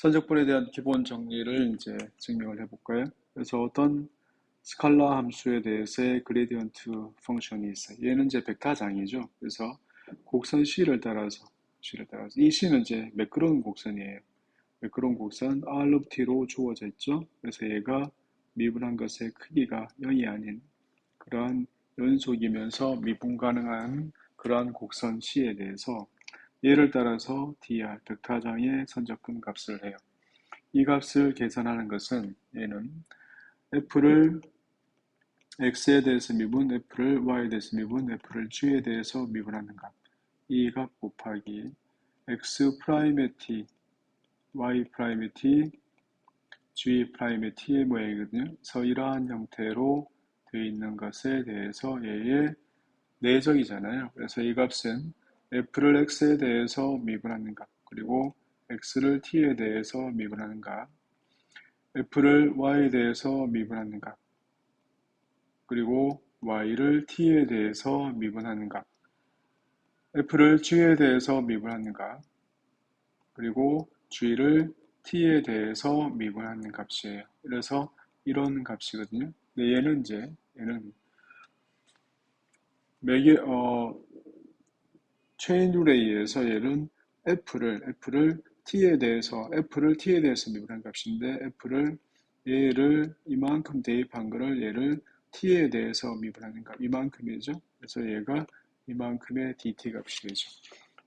선적분에 대한 기본 정리를 이제 증명을 해볼까요? 그래서 어떤 스칼라 함수에 대해서의 그레디언트 펑션이 있어요. 얘는 이제 벡터장이죠. 그래서 곡선 C를 따라서 이 C는 이제 매끄러운 곡선이에요. 매끄러운 곡선 R 루트 T로 주어져 있죠. 그래서 얘가 미분한 것의 크기가 0이 아닌 그러한 연속이면서 미분 가능한 그러한 곡선 C에 대해서 얘를 따라서 dr 벡터장의 선적분 값을 해요. 이 값을 계산하는 것은 얘는 f를 x에 대해서 미분, f를 y에 대해서 미분, f를 g에 대해서 미분하는 값. 이 값 곱하기 x 프라임의 t, y 프라임의 t, g 프라임의 t의 모양이거든요. 그래서 이러한 형태로 되어 있는 것에 대해서 얘의 내적이잖아요. 그래서 이 값은 f를 x에 대해서 미분하는 값, 그리고 x를 t에 대해서 미분하는 값, f를 y에 대해서 미분하는 값, 그리고 y를 t에 대해서 미분하는 값, f를 g에 대해서 미분하는 값, 그리고 g를 t에 대해서 미분하는 값이에요. 그래서 이런 값이거든요. 근데 얘는 매개 체인 룰에 의해서 얘는 f를 t에 대해서 미분한 값인데 얘를 이만큼 대입한 거를 얘를 t에 대해서 미분하는 값 이만큼이죠. 그래서 얘가 이만큼의 dt 값이 되죠.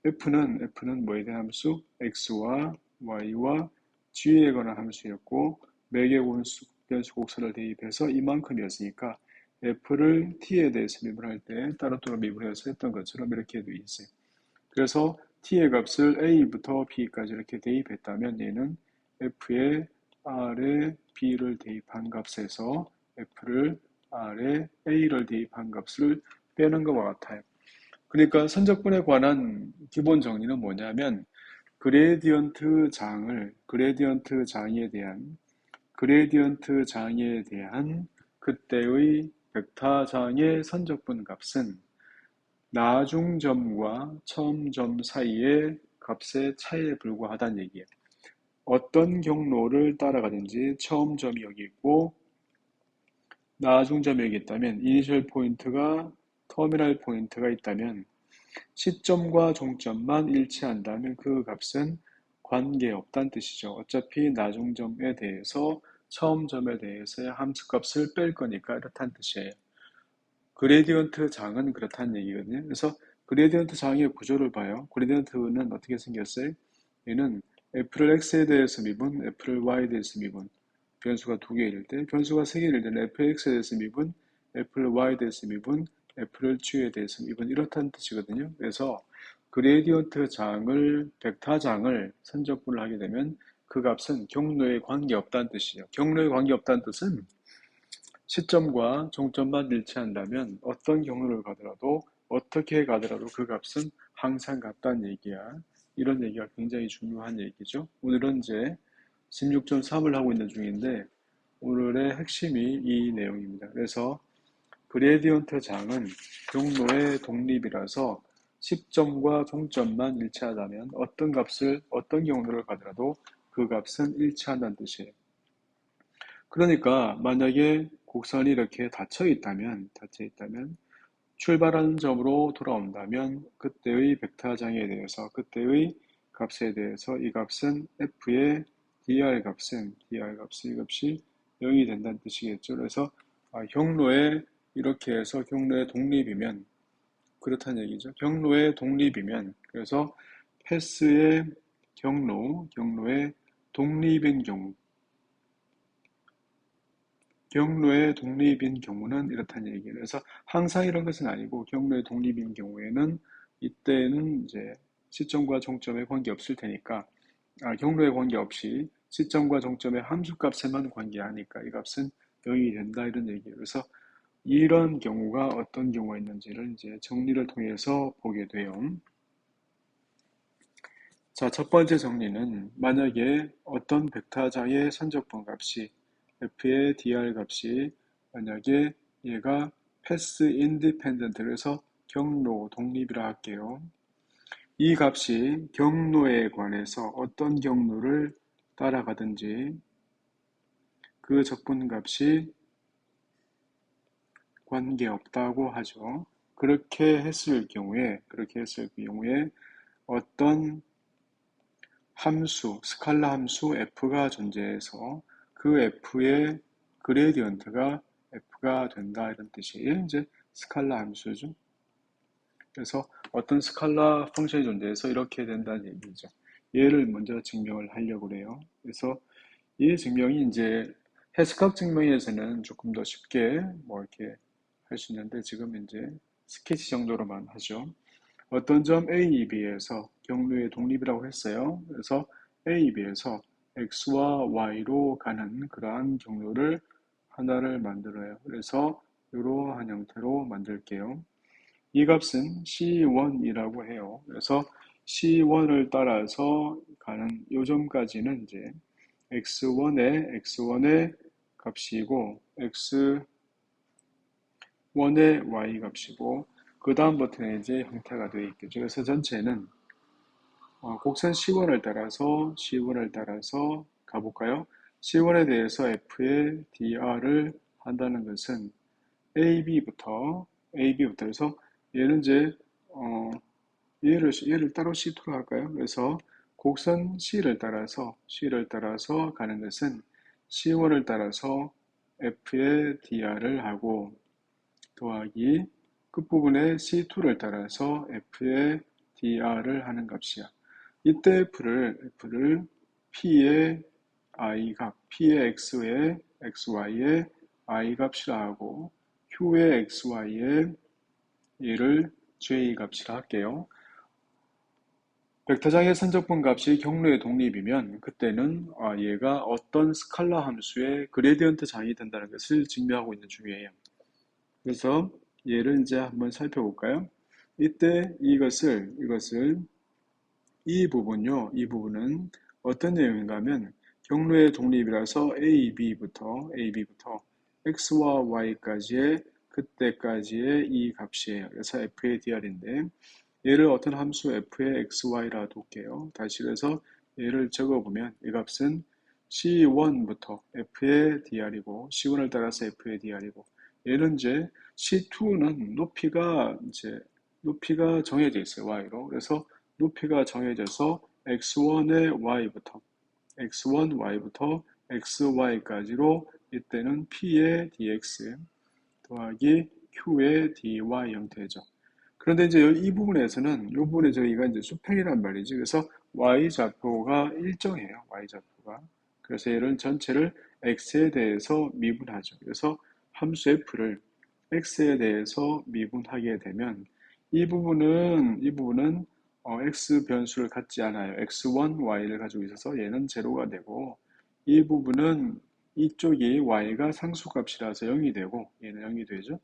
f는 뭐에 대한 함수? x와 y와 g에 관한 함수였고 매개 변수 곡선을 대입해서 이만큼이었으니까 f를 t에 대해서 미분할 때 따로따로 미분해서 했던 것처럼 이렇게 되어 있어요. 그래서 t의 값을 a부터 b까지 이렇게 대입했다면 얘는 f에 r에 b를 대입한 값에서 f를 r에 a를 대입한 값을 빼는 것과 같아요. 그러니까 선적분에 관한 기본 정리는 뭐냐면 그레디언트 장에 대한 그때의 벡터장의 선적분 값은 나중점과 처음점 사이의 값의 차이에 불과하다는 얘기예요. 어떤 경로를 따라가든지 처음점이 여기 있고 나중점이 여기 있다면 이니셜 포인트가 터미널 포인트가 있다면 시점과 종점만 일치한다면 그 값은 관계없다는 뜻이죠. 어차피 나중점에 대해서 처음점에 대해서의 함수값을 뺄 거니까 이렇다는 뜻이에요. 그레디언트 장은 그렇다는 얘기거든요. 그래서 그레디언트 장의 구조를 봐요. 그레디언트는 어떻게 생겼어요? 얘는 f를 x에 대해서 미분, f를 y에 대해서 미분. 변수가 두 개일 때, 변수가 세 개일 때는 fx에 대해서 미분, f를 y에 대해서 미분, f를 g에 대해서 미분 이렇다는 뜻이거든요. 그래서 그레디언트 장을, 벡터 장을 선적분을 하게 되면 그 값은 경로에 관계없다는 뜻이에요. 경로에 관계없다는 뜻은 시점과 종점만 일치한다면 어떤 경로를 가더라도 어떻게 가더라도 그 값은 항상 같다는 얘기야. 이런 얘기가 굉장히 중요한 얘기죠. 오늘은 이제 16.3을 하고 있는 중인데 오늘의 핵심이 이 내용입니다. 그래서 그레디언트 장은 경로의 독립이라서 시점과 종점만 일치하다면 어떤 경로를 가더라도 그 값은 일치한다는 뜻이에요. 그러니까 만약에 곡선이 이렇게 닫혀 있다면 출발하는 점으로 돌아온다면 그때의 벡터장에 대해서 그때의 값에 대해서 이 값은 f의 dr 값이 0이 된다는 뜻이겠죠. 그래서 경로에 이렇게 해서 경로의 독립이면 그렇다는 얘기죠. 경로의 독립이면 그래서 패스의 경로의 독립인 경로의 독립인 경우는 이렇다는 얘기예요. 그래서 항상 이런 것은 아니고 경로의 독립인 경우에는 이때는 이제 시점과 종점에 관계없을 테니까 경로에 관계없이 시점과 종점의 함수값에만 관계하니까 이 값은 0이 된다 이런 얘기예요. 그래서 이런 경우가 어떤 경우가 있는지를 이제 정리를 통해서 보게 돼요. 자, 첫 번째 정리는 만약에 어떤 벡터장의 선적분 값이 f의 dr 값이 만약에 얘가 패스 인디펜던트 그래서 경로 독립이라 할게요. 이 값이 경로에 관해서 어떤 경로를 따라가든지 그 적분값이 관계없다고 하죠. 그렇게 했을 경우에 어떤 함수, 스칼라 함수 f가 존재해서 그 f의 그레디언트가 f가 된다 이런 뜻이에요. 이제 스칼라 함수죠. 그래서 어떤 스칼라 펑션이 존재해서 이렇게 된다는 얘기죠. 얘를 먼저 증명을 하려고 그래요. 그래서 이 증명이 이제 해석학 증명에서는 조금 더 쉽게 뭐 이렇게 할 수 있는데 지금 이제 스케치 정도로만 하죠. 어떤 점 A, B에서 경로의 독립이라고 했어요. 그래서 A, B에서 X와 Y로 가는 그러한 경로를 하나를 만들어요. 그래서 이러한 형태로 만들게요. 이 값은 C1이라고 해요. 그래서 C1을 따라서 가는 요 점까지는 이제 X1의 값이고 X1의 Y 값이고 그 다음부터는 이제 형태가 되어 있겠죠. 그래서 전체는 곡선 C1을 따라서 가볼까요? C1에 대해서 F의 dR을 한다는 것은 AB부터 해서 얘는 이제 얘를 따로 C2로 할까요? 그래서 곡선 C를 따라서 가는 것은 C1을 따라서 F의 dR을 하고 더하기 끝부분에 C2를 따라서 F의 dR을 하는 값이야. 이때 F를 P의 P의 X의 XY의 I 값이라 하고 Q의 XY의 얘를 J 값이라 할게요. 벡터장의 선적분 값이 경로의 독립이면 그때는 얘가 어떤 스칼라 함수의 그레디언트 장이 된다는 것을 증명하고 있는 중이에요. 그래서 얘를 이제 한번 살펴볼까요? 이때 이 부분은 어떤 내용인가 하면 경로의 독립이라서 AB부터 X와 Y까지의 그때까지의 이 값이에요. 그래서 F의 DR인데 얘를 어떤 함수 F의 XY라 둘게요. 다시 그래서 얘를 적어보면 이 값은 C1부터 F의 DR이고 C1을 따라서 F의 DR이고 얘는 이제 C2는 높이가 정해져 있어요. Y로. 그래서 높이가 정해져서 X1Y부터 XY까지로 이때는 P의 DX 더하기 Q의 DY 형태죠. 그런데 이제 이 부분에서는 이 부분에 저희가 이제 수평이란 말이지. 그래서 Y좌표가 일정해요. Y좌표가. 그래서 얘를 전체를 X에 대해서 미분하죠. 그래서 함수 F를 X에 대해서 미분하게 되면 이 부분은 X 변수를 갖지 않아요. X1, Y를 가지고 있어서 얘는 제로가 되고 이 부분은 이쪽이 Y가 상수값이라서 0이 되고 얘는 0이 되죠.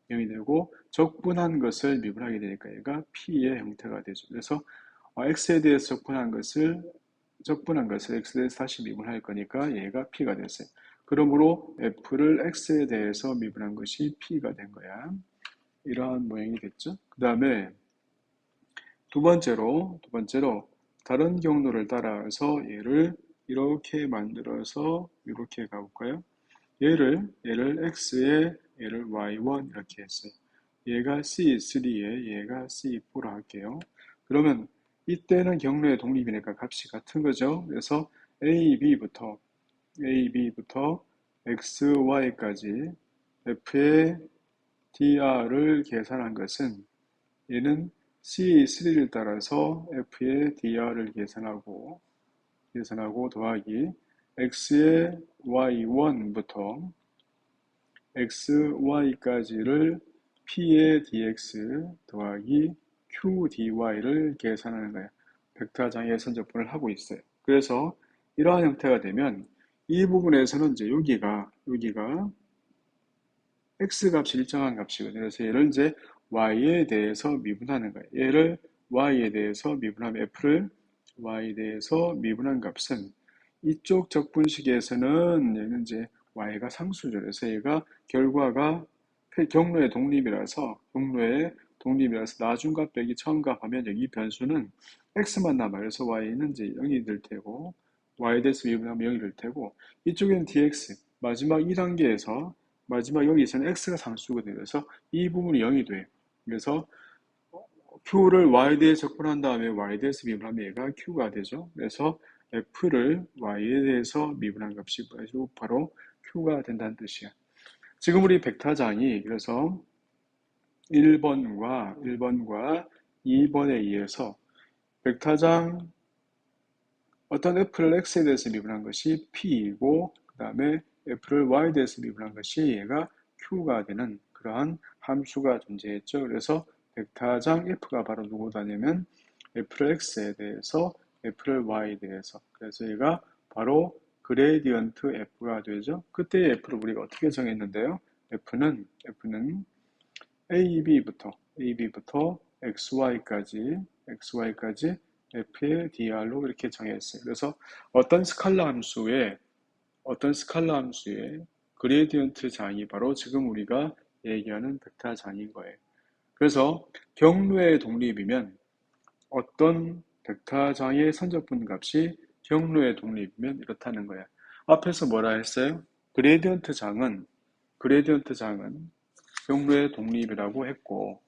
0이 되고 적분한 것을 미분하게 되니까 얘가 P의 형태가 되죠. 그래서 X에 대해서 적분한 것을 X에 대해서 다시 미분할 거니까 얘가 P가 됐어요. 그러므로 F를 X에 대해서 미분한 것이 P가 된 거야. 이러한 모양이 됐죠. 그 다음에 두 번째로 다른 경로를 따라서 얘를 이렇게 만들어서 이렇게 가볼까요? 얘를 X에 얘를 Y1 이렇게 했어요. 얘가 C3에 얘가 C4로 할게요. 그러면 이때는 경로의 독립이니까 값이 같은 거죠. 그래서 AB부터 XY까지 F의 DR을 계산한 것은 얘는 C3를 따라서 F의 DR을 계산하고 더하기 X의 Y1부터 XY까지를 P의 DX 더하기 QDY를 계산하는 거예요. 벡터장의 선적분을 하고 있어요. 그래서 이러한 형태가 되면 이 부분에서는 이제 여기가 X값이 일정한 값이거든요. 그래서 얘를 이제 Y에 대해서 미분하는 거예요. 얘를 Y에 대해서 미분하면 F를 Y에 대해서 미분한 값은 이쪽 적분식에서는 얘는 이제 Y가 상수죠. 그래서 얘가 결과가 경로의 독립이라서 나중값 빼기 처음값 하면 여기 변수는 X만 남아요. 그래서 Y는 이제 0이 될 테고 y에 대해서 미분하면 0이 될 테고, 이쪽에는 dx, 마지막 2단계에서 마지막 여기서는 x가 상수거든요. 그래서 이 부분이 0이 돼요. 그래서 q를 y에 대해 적분한 다음에 y에 대해서 미분하면 얘가 q가 되죠. 그래서 f를 y에 대해서 미분한 값이 바로 q가 된다는 뜻이야. 지금 우리 벡터장이 그래서 1번과 2번에 의해서 벡터장 어떤 f를 x에 대해서 미분한 것이 p이고, 그 다음에 f를 y에 대해서 미분한 것이 얘가 q가 되는 그러한 함수가 존재했죠. 그래서 벡터장 f가 바로 누구다냐면 f를 x에 대해서 f를 y에 대해서, 그래서 얘가 바로 그레디언트 f가 되죠. 그때 f를 우리가 어떻게 정했는데요? f는 ab부터 xy까지 f의 dr로 이렇게 정했어요. 그래서 어떤 스칼라 함수의 그레디언트 장이 바로 지금 우리가 얘기하는 벡터 장인 거예요. 그래서 경로의 독립이면 어떤 벡터 장의 선적분 값이 경로의 독립이면 이렇다는 거야. 앞에서 뭐라 했어요? 그레디언트 장은 경로의 독립이라고 했고,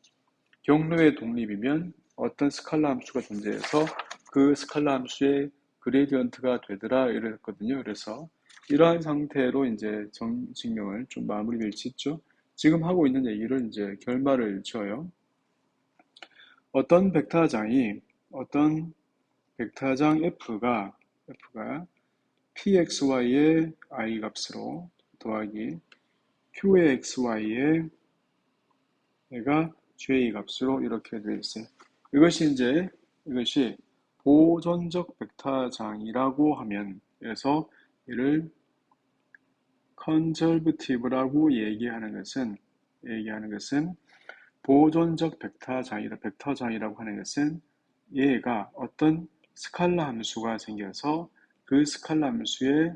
경로의 독립이면 어떤 스칼라 함수가 존재해서 그 스칼라 함수의 그레디언트가 되더라 이랬거든요. 그래서 이러한 상태로 이제 증명을 좀 마무리를 짓죠. 지금 하고 있는 얘기를 이제 결말을 지어요. 어떤 벡터장 f가 pxy의 i 값으로 더하기 q의 xy의 얘가 j 값으로 이렇게 되어 있어요. 이것이 보존적 벡터장이라고 하면, 그래서 이를 컨저브티브라고 얘기하는 것은 보존적 벡터장이라고 하는 것은 얘가 어떤 스칼라 함수가 생겨서 그 스칼라 함수의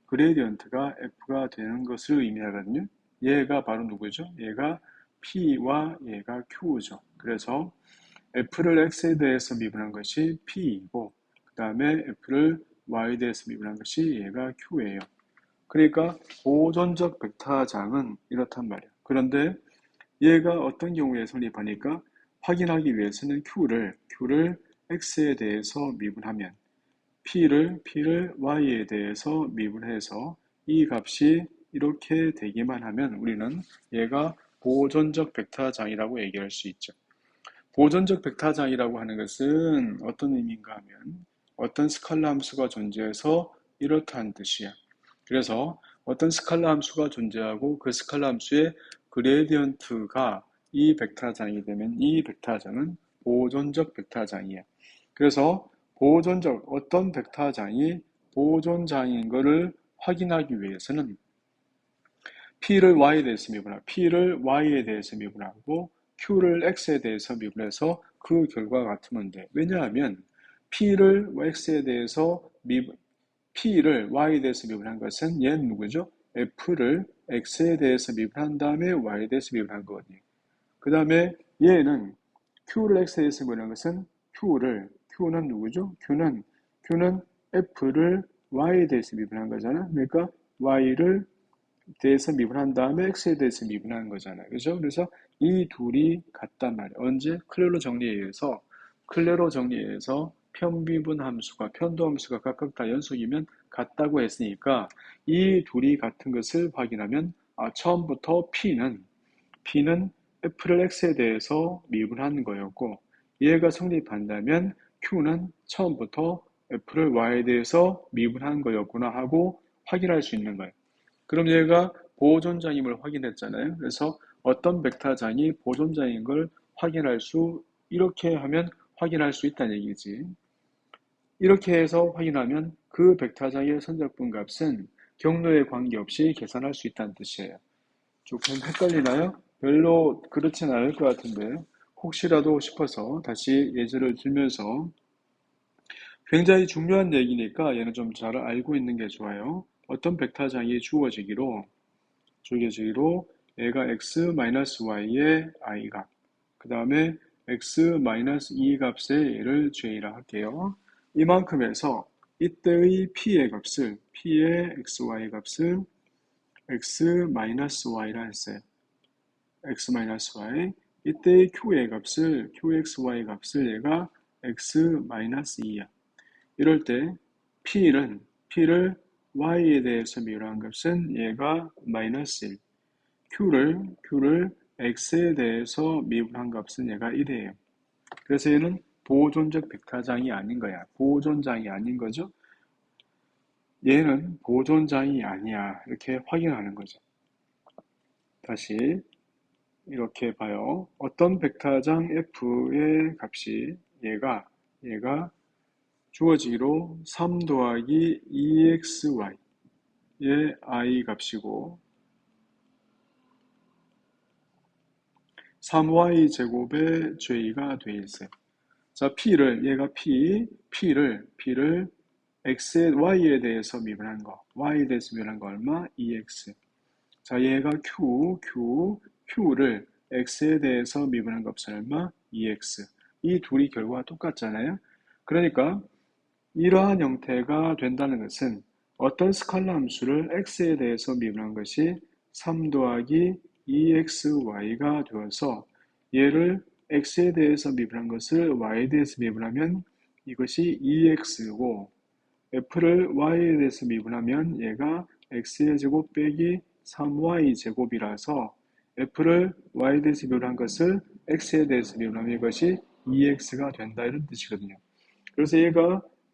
그레디언트가 f가 되는 것을 의미하거든요. 얘가 바로 누구죠? 얘가 p와 얘가 q죠. 그래서 f를 x에 대해서 미분한 것이 p이고, 그 다음에 f를 y에 대해서 미분한 것이 얘가 q예요. 그러니까 보존적 벡터장은 이렇단 말이에요. 그런데 얘가 어떤 경우에 성립하니까 확인하기 위해서는 q를 x에 대해서 미분하면 p를 y에 대해서 미분해서 이 값이 이렇게 되기만 하면 우리는 얘가 보존적 벡터장이라고 얘기할 수 있죠. 보존적 벡터장이라고 하는 것은 어떤 의미인가 하면 어떤 스칼라 함수가 존재해서 이렇다는 뜻이야. 그래서 어떤 스칼라 함수가 존재하고 그 스칼라 함수의 그레디언트가 이 벡터장이 되면 이 벡터장은 보존적 벡터장이야. 그래서 어떤 벡터장이 보존장인 것을 확인하기 위해서는 p를 y에 대해서 미분하고 q를 x에 대해서 미분해서 그 결과가 같으면 돼. 왜냐하면 p를 y에 대해서 미분한 것은 얘는 누구죠? f를 x에 대해서 미분한 da음에 y에 대해서 미분한 거거든요. 그 다음에 얘는 q를 x에 대해서 미분한 것은 q는 누구죠? q는 f를 y에 대해서 미분한 거잖아. 그러니까 y를 대해서 미분한 다음에 x에 대해서 미분하는 거잖아요. 그죠? 그래서 이 둘이 같단 말이에요. 언제? 클레로 정리해서 편비분 함수가 편도 함수가 각각 다 연속이면 같다고 했으니까 이 둘이 같은 것을 확인하면 처음부터 p는 f를 x에 대해서 미분하는 거였고, 얘가 성립한다면 q는 처음부터 f를 y에 대해서 미분하는 거였구나 하고 확인할 수 있는 거예요. 그럼 얘가 보존장임을 확인했잖아요. 그래서 어떤 벡터장이 보존장인 걸 이렇게 하면 확인할 수 있다는 얘기지. 이렇게 해서 확인하면 그 벡터장의 선적분 값은 경로에 관계없이 계산할 수 있다는 뜻이에요. 조금 헷갈리나요? 별로 그렇진 않을 것 같은데 혹시라도 싶어서 다시 예제를 들면서, 굉장히 중요한 얘기니까 얘는 좀 잘 알고 있는 게 좋아요. 어떤 벡터장이 주어지기로 얘가 x-y의 i 값, 그 다음에 x-2 값의 얘를 j라 할게요. 이만큼에서 이때의 p의 값을, p의 xy 값을 x-y라 했어요. x-y. 이때의 q의 값을, qxy 값을 얘가 x-2야. 이럴 때 p를 y에 대해서 미분한 값은 얘가 -1. q를 x에 대해서 미분한 값은 얘가 1이에요. 그래서 얘는 보존적 벡터장이 아닌 거야. 보존장이 아닌 거죠. 얘는 보존장이 아니야. 이렇게 확인하는 거죠. 다시 이렇게 봐요. 어떤 벡터장 f의 값이 얘가 주어지기로 3 더하기 2xy의 i 값이고 3y 제곱의 j가 돼 있어요. 자, 얘가 p를 y에 대해서 미분한 거, y에 대해서 미분한 거 얼마? 2x. 자, 얘가 q를 x에 대해서 미분한 값은 얼마? 2x. 이 둘이 결과가 똑같잖아요. 그러니까 이러한 형태가 된다는 것은 어떤 스칼라 함수를 x에 대해서 미분한 것이 3 더하기 2xy가 되어서 얘를 x에 대해서 미분한 것을 y에 대해서 미분하면 이것이 2x고 f를 y에 대해서 미분하면 얘가 x의 제곱 빼기 3y 제곱이라서 f를 y에 대해서 미분한 것을 x에 대해서 미분하면 이것이 2x가 된다 이런 뜻이거든요. 그래서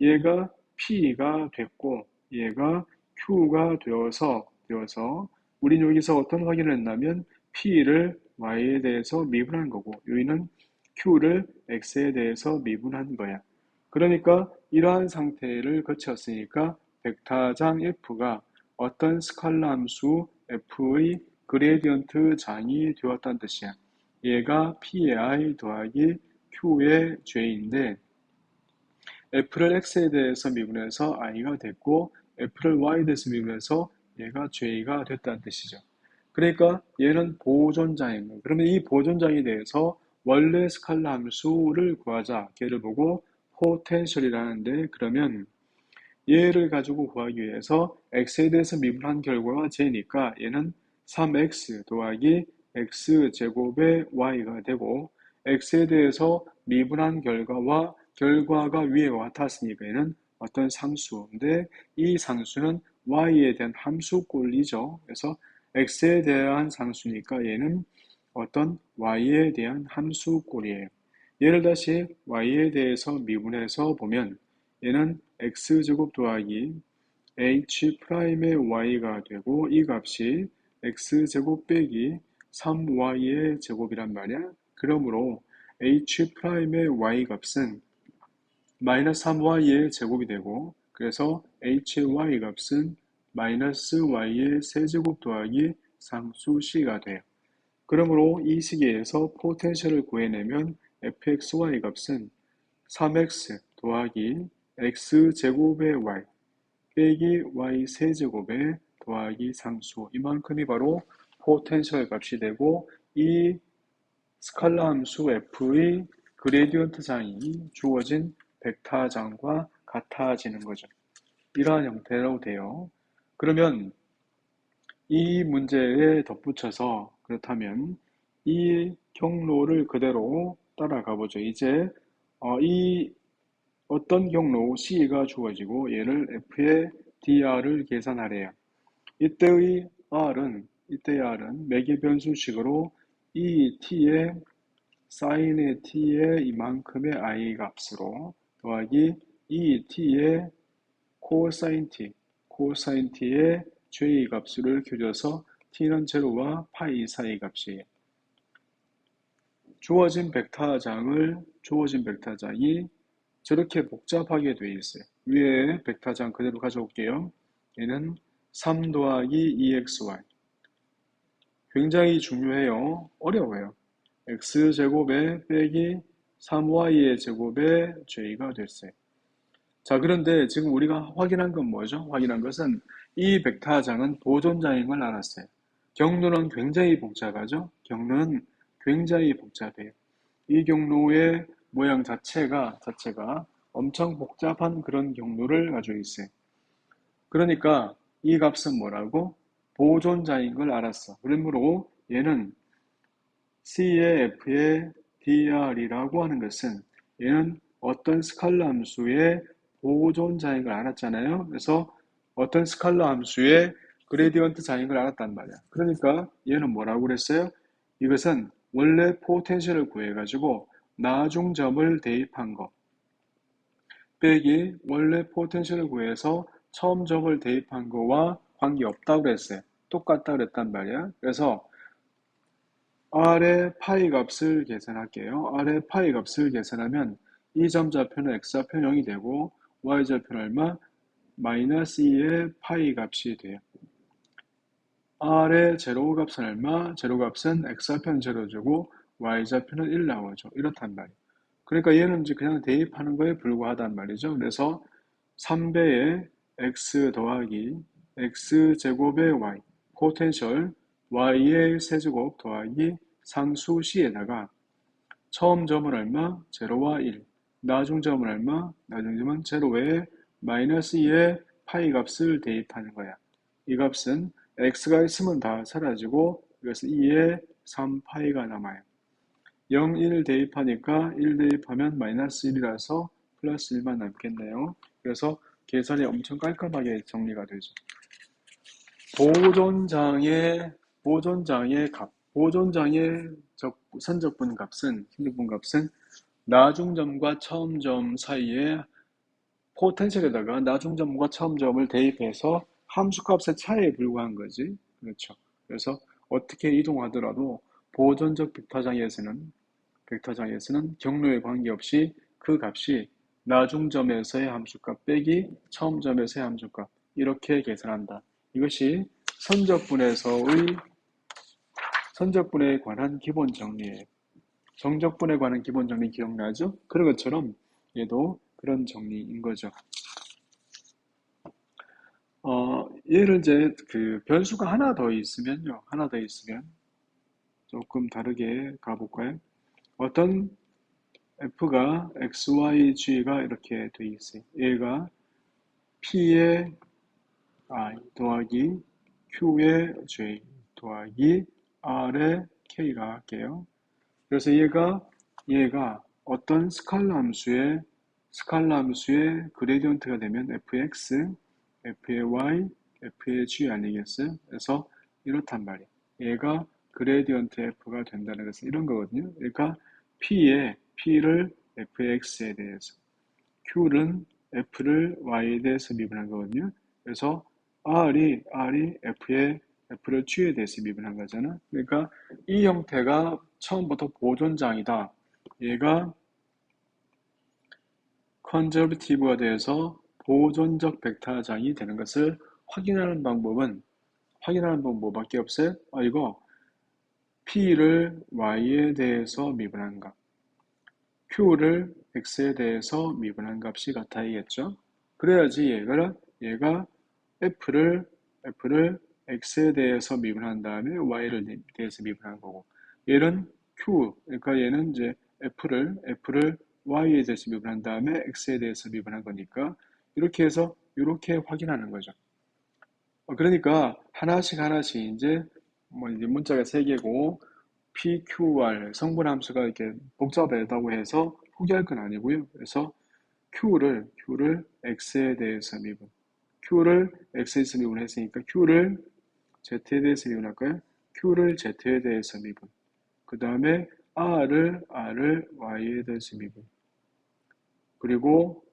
얘가 p가 됐고 얘가 q가 되어서 우린 여기서 어떤 확인을 했냐면 p를 y에 대해서 미분한 거고 여기는 q를 x에 대해서 미분한 거야. 그러니까 이러한 상태를 거쳤으니까 벡터장 f가 어떤 스칼라 함수 f의 그레디언트 장이 되었다는 뜻이야. 얘가 p의 i 더하기 q의 j인데 f를 x에 대해서 미분해서 i가 됐고 f를 y에 대해서 미분해서 얘가 j가 됐다는 뜻이죠. 그러니까 얘는 보존장인 거예요. 그러면 이 보존장에 대해서 원래 스칼라 함수를 구하자. 걔를 보고 포텐셜이라는데 그러면 얘를 가지고 구하기 위해서 x에 대해서 미분한 결과가 j니까 얘는 3x 더하기 x제곱의 y가 되고 x에 대해서 미분한 결과가 위에와 같았으니까 얘는 어떤 상수인데 이 상수는 y에 대한 함수꼴이죠. 그래서 x에 대한 상수니까 얘는 어떤 y에 대한 함수꼴이에요. 얘를 다시 y에 대해서 미분해서 보면 얘는 x제곱 더하기 h'의 y가 되고 이 값이 x제곱 빼기 3y의 제곱이란 말이야. 그러므로 h'의 y 값은 마이너스 3y의 제곱이 되고 그래서 h의 y 값은 마이너스 y의 세제곱 더하기 상수 c가 돼요. 그러므로 이 시기에서 포텐셜을 구해내면 fxy 값은 3x 더하기 x제곱의 y 빼기 y 세제곱의 더하기 상수 이만큼이 바로 포텐셜 값이 되고 이 스칼라 함수 f의 그레디언트 장이 주어진 벡터장과 같아지는 거죠. 이러한 형태로 돼요. 그러면 이 문제에 덧붙여서 그렇다면 이 경로를 그대로 따라가 보죠. 이제 이 어떤 경로 C가 주어지고 얘를 F의 dR을 계산하래요. 이때의 R은 매개 변수식으로 이 T의 사인의 T의 이만큼의 I 값으로 더하기 이 T의 코사인 T의 J 값을 켜줘서 T는 제로와 파이 사이 값이에요. 주어진 벡터장이 저렇게 복잡하게 되어 있어요. 위에 벡터장 그대로 가져올게요. 얘는 3 더하기 2xy. 굉장히 중요해요. 어려워요. x제곱에 빼기 3y의 제곱에 j가 됐어요. 자, 그런데 지금 우리가 확인한 건 뭐죠? 확인한 것은 이 벡터장은 보존장인 걸 알았어요. 경로는 굉장히 복잡하죠? 경로는 굉장히 복잡해요. 이 경로의 모양 자체가 엄청 복잡한 그런 경로를 가지고 있어요. 그러니까 이 값은 뭐라고? 보존자인 걸 알았어. 그러므로 얘는 C의 F의 dr이라고 하는 것은 얘는 어떤 스칼라 함수의 보존자인 걸 알았잖아요. 그래서 어떤 스칼라 함수의 그레디언트 자인 걸 알았단 말이야. 그러니까 얘는 뭐라고 그랬어요? 이것은 원래 포텐셜을 구해가지고 나중점을 대입한 거 빼기 원래 포텐셜을 구해서 처음 점을 대입한 거와 관계없다고 그랬어요. 똑같다고 그랬단 말이야. 그래서 R의 파이 값을 계산할게요. R의 파이 값을 계산하면 이 점좌표는 x좌표 0이 되고 y좌표는 얼마? 마이너스 2의 파이 값이 돼요. R의 제로 값은 얼마? 제로 값은 x좌표는 제로주고 y좌표는 1 나오죠. 이렇단 말이에요. 그러니까 얘는 이제 그냥 대입하는 거에 불과하단 말이죠. 그래서 3배의 x 더하기 x제곱의 y 포텐셜 y의 세제곱 더하기 상수 c에다가 처음 점은 얼마? 제로와 1. 나중점은 얼마? 나중점은 제로에 마이너스 2의 파이 값을 대입하는 거야. 이 값은 x가 있으면 다 사라지고 이것은 2의 3파이가 남아요. 0, 1 대입하니까 1 대입하면 마이너스 1이라서 플러스 1만 남겠네요. 그래서 계산이 엄청 깔끔하게 정리가 되죠. 보존장의 값, 보존장의 선적분 값은 나중점과 처음점 사이에 포텐셜에다가 나중점과 처음점을 대입해서 함수값의 차이에 불과한 거지. 그렇죠. 그래서 어떻게 이동하더라도 보존적 벡터장에서는 경로에 관계없이 그 값이 나중점에서의 함수값 빼기 처음점에서의 함수값 이렇게 계산한다. 이것이 선적분에 관한 기본 정리예요. 정적분에 관한 기본 정리 기억나죠? 그런 것처럼 얘도 그런 정리인 거죠. 얘를 이제 그 변수가 하나 더 있으면요. 하나 더 있으면 조금 다르게 가볼까요? 어떤 f가 x, y, g가 이렇게 돼 있어요. 얘가 p의 i 더하기 q의 j 더하기 r의 k가 할게요. 그래서 얘가 어떤 스칼라 함수의 그레디언트가 되면 fx, f의 y, f의 g 아니겠어요? 그래서 이렇단 말이에요. 얘가 그레디언트 f가 된다는 것은 이런 거거든요. 그러니까 p를 fx에 대해서, q는 f를 y에 대해서 미분한 거거든요. 그래서 r이 f를 g에 대해서 미분한 거잖아. 그러니까 이 형태가 처음부터 보존장이다. 얘가 컨저버티브가 돼서 보존적 벡터장이 되는 것을 확인하는 방법은 뭐밖에 없어요? 이거 p를 y에 대해서 미분한 값, q를 x에 대해서 미분한 값이 같아야겠죠. 그래야지 얘가 f를 x에 대해서 미분한 다음에 y를 대해서 미분한 거고, 얘는 그러니까 얘는 이제 f를 y에 대해서 미분한 다음에 x에 대해서 미분한 거니까 이렇게 해서 이렇게 확인하는 거죠. 그러니까 하나씩 이제 이제 문자가 3개고 PQR 성분 함수가 이렇게 복잡하다고 해서 포기할 건 아니고요. 그래서 Q를 X에 대해서 미분, Q를 X에 대해서 미분했으니까 Q를 Z에 대해서 미분할까요? Q를 Z에 대해서 미분, 그 다음에 R을 Y에 대해서 미분, 그리고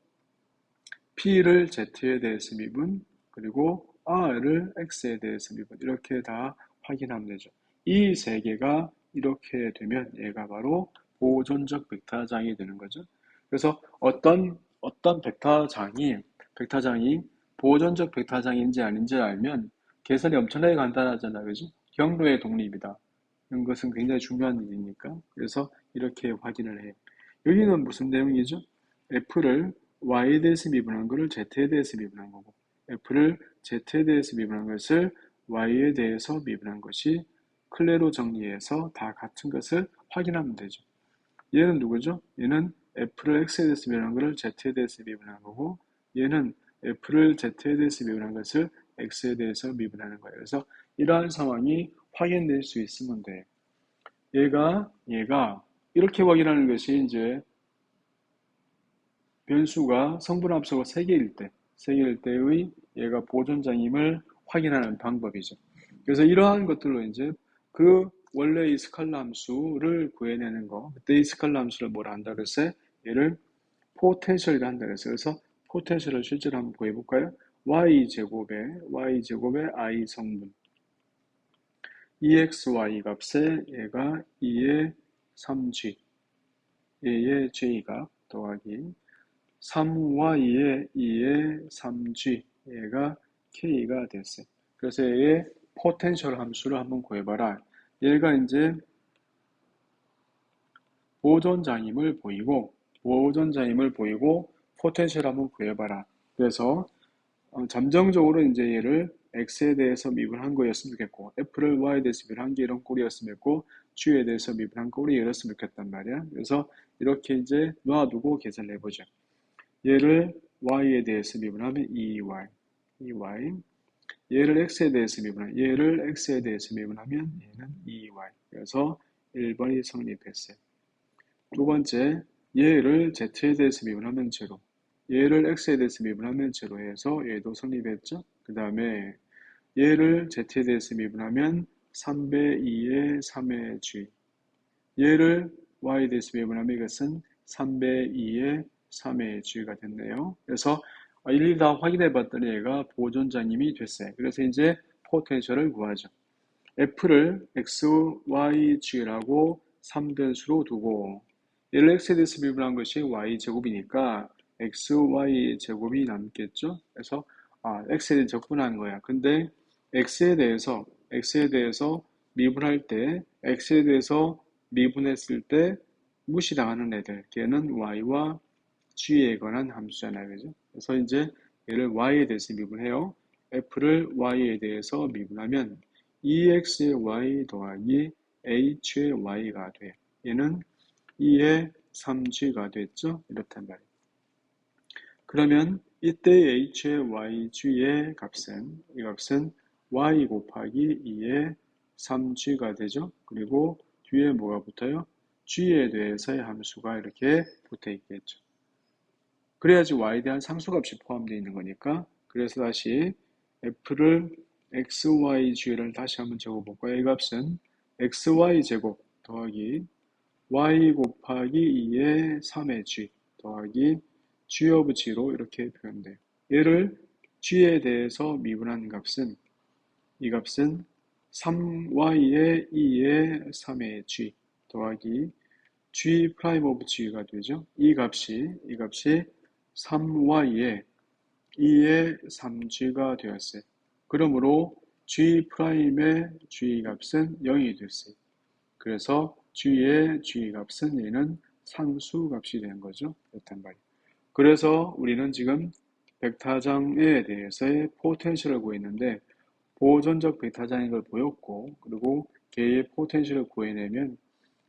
P를 Z에 대해서 미분, 그리고 R을 X에 대해서 미분, 이렇게 다 확인하면 되죠. 이 3개가 이렇게 되면 얘가 바로 보존적 벡터장이 되는 거죠. 그래서 어떤 벡터장이 보존적 벡터장인지 아닌지 알면 계산이 엄청나게 간단하잖아요. 그죠? 경로의 독립이다. 이런 것은 굉장히 중요한 일이니까. 그래서 이렇게 확인을 해요. 여기는 무슨 내용이죠? F를 Y에 대해서 미분한 것을 Z에 대해서 미분한 거고, F를 Z에 대해서 미분한 것을 Y에 대해서 미분한 것이 클레로 정리해서 다 같은 것을 확인하면 되죠. 얘는 누구죠? 얘는 F를 X에 대해서 미분한 것을 Z에 대해서 미분한 거고, 얘는 F를 Z에 대해서 미분한 것을 X에 대해서 미분하는 거예요. 그래서 이러한 상황이 확인될 수 있으면 돼. 얘가 이렇게 확인하는 것이 이제 변수가 성분함수가 3개일 때의 얘가 보존장임을 확인하는 방법이죠. 그래서 이러한 것들로 이제 그 원래의 스칼라 함수를 구해내는 거, 그때 이 스칼라 함수를 뭐라 한다 그랬어요? 얘를 포텐셜이라 한다 그랬어요. 그래서 포텐셜을 실제로 한번 구해볼까요? y제곱에 I 성분 EXY 값에 얘가 2의 3G, 얘의 J값 더하기 3Y의 2의 3G, 얘가 K가 됐어요. 그래서 얘의 포텐셜 함수를 한번 구해봐라. 얘가 이제 보존장임을 보이고 포텐셜 한번 구해봐라. 그래서 잠정적으로 이제 얘를 X에 대해서 미분한 거였으면 좋겠고, F를 Y에 대해서 미분한 게 이런 꼴이었으면 좋겠고, G에 대해서 미분한 꼴이 이랬으면 좋겠단 말이야. 그래서 이렇게 이제 놔두고 계산을 해보죠. 얘를 Y에 대해서 미분하면 2Y, 얘를 X에 대해서 미분하면 얘는 2Y. 그래서 1번이 성립했어요. 두 번째, 얘를 Z에 대해서 미분하면 제로. 얘를 X에 대해서 미분하면 제로해서 얘도 성립했죠. 그 다음에 얘를 Z에 대해서 미분하면 3배 2의 3의 G. 얘를 Y에 대해서 미분하면 이것은 3배 2의 3의 G가 됐네요. 그래서 일일이 다 확인해 봤더니 얘가 보존장임이 됐어요. 그래서 이제 포텐셜을 구하죠. F를 X, Y, G라고 3변수로 두고 얘를 X에 대해서 미분한 것이 Y제곱이니까 X, Y 제곱이 남겠죠. 그래서 X에 대해서 적분한 거야. 근데 X에 대해서 미분할 때 X에 대해서 미분했을 때 무시당하는 애들, 걔는 Y와 G에 관한 함수잖아요. 그죠? 그래서 이제 얘를 Y에 대해서 미분해요. F를 Y에 대해서 미분하면 2x의 y 더하기 h의 y가 돼. 얘는 2의 3g가 됐죠? 이렇단 말이에요. 그러면 이때 h의 yg의 값은, 이 값은 y 곱하기 2의 3g가 되죠? 그리고 뒤에 뭐가 붙어요? g에 대해서의 함수가 이렇게 붙어 있겠죠. 그래야지 y에 대한 상수값이 포함되어 있는 거니까. 그래서 다시 f를 x, y, g를 다시 한번 적어볼까요? 이 값은 xy 제곱 더하기 y 곱하기 2의 3의 g 더하기 g of g로 이렇게 표현돼요. 얘를 g에 대해서 미분한 값은, 이 값은 3y의 2의 3의 g 더하기 g 프라임 오브 g가 되죠. 이 값이 3y의 2의 3g가 되었어요. 그러므로 g 프라임의 g 값은 0이 됐어요. 그래서 g의 g 값은 얘는 상수 값이 된 거죠. 그렇단 말이에요. 그래서 우리는 지금 벡터장에 대해서의 포텐셜을 구했는데 보존적 벡터장인 걸 보였고, 그리고 걔의 포텐셜을 구해내면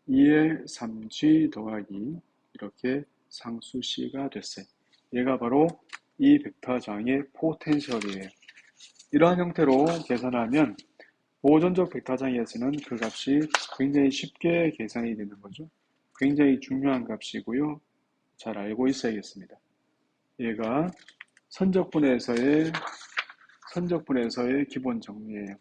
2의 3g 더하기 이렇게 상수 c가 됐어요. 얘가 바로 이 벡터장의 포텐셜이에요. 이러한 형태로 계산하면 보존적 벡터장에서는 그 값이 굉장히 쉽게 계산이 되는 거죠. 굉장히 중요한 값이고요. 잘 알고 있어야겠습니다. 얘가 선적분에서의 기본 정리예요.